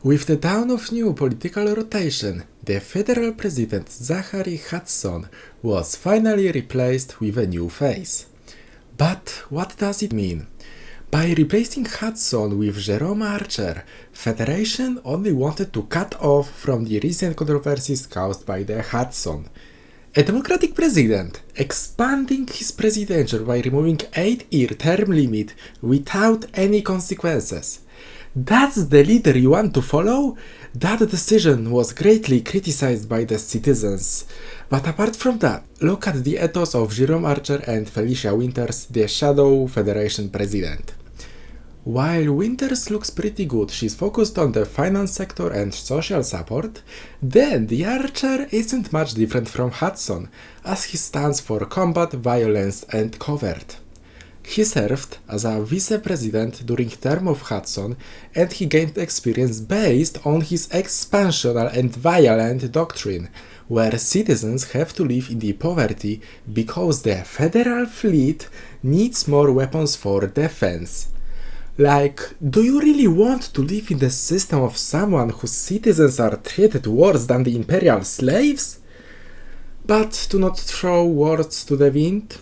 With the dawn of new political rotation, the federal president Zachary Hudson was finally replaced with a new face. But what does it mean? By replacing Hudson with Jerome Archer, Federation only wanted to cut off from the recent controversies caused by the Hudson. A Democratic president expanding his presidency by removing 8-year term limit without any consequences. That's the leader you want to follow? That decision was greatly criticized by the citizens. But apart from that, look at the ethos of Jerome Archer and Felicia Winters, the shadow Federation president. While Winters looks pretty good, she's focused on the finance sector and social support, then the Archer isn't much different from Hudson, as he stands for combat, violence and covert. He served as a vice-president during term of Hudson, and he gained experience based on his expansional and violent doctrine, where citizens have to live in the poverty because the federal fleet needs more weapons for defense. Like, do you really want to live in the system of someone whose citizens are treated worse than the imperial slaves? But to not throw words to the wind,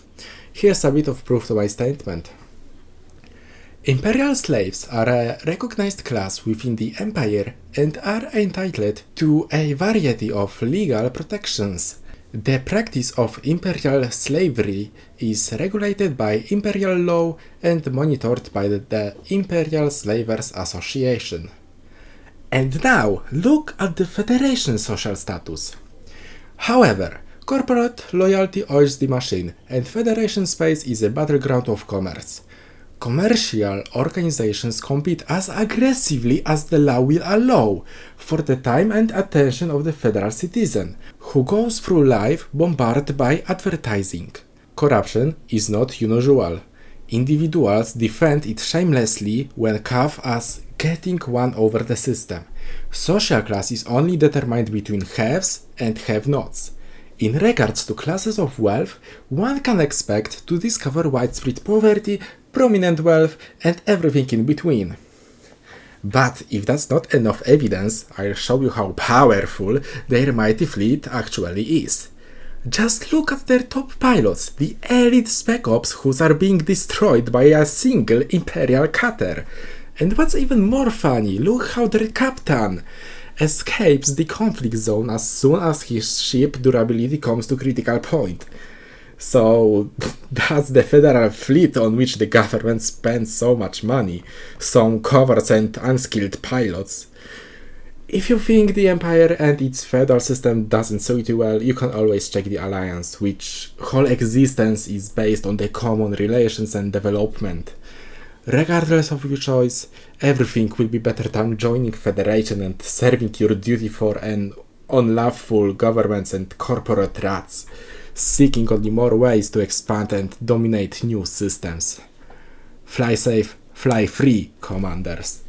here's a bit of proof to my statement. Imperial slaves are a recognized class within the empire and are entitled to a variety of legal protections. The practice of imperial slavery is regulated by imperial law and monitored by the Imperial Slavers Association. And now, look at the Federation's social status. However, corporate loyalty oils the machine, and Federation space is a battleground of commerce. Commercial organizations compete as aggressively as the law will allow for the time and attention of the federal citizen, who goes through life bombarded by advertising. Corruption is not unusual. Individuals defend it shamelessly when caught as getting one over the system. Social class is only determined between haves and have-nots. In regards to classes of wealth, one can expect to discover widespread poverty, prominent wealth, and everything in between. But if that's not enough evidence, I'll show you how powerful their mighty fleet actually is. Just look at their top pilots, the elite spec ops who are being destroyed by a single imperial cutter. And what's even more funny, look how their captain escapes the conflict zone as soon as his ship durability comes to critical point. So that's the federal fleet on which the government spends so much money, some coverts and unskilled pilots. If you think the empire and its federal system doesn't suit you well, you can always check the alliance, which whole existence is based on the common relations and development. Regardless of your choice, everything will be better than joining Federation and serving your duty for an unlawful governments and corporate rats, seeking only more ways to expand and dominate new systems. Fly safe, fly free, commanders.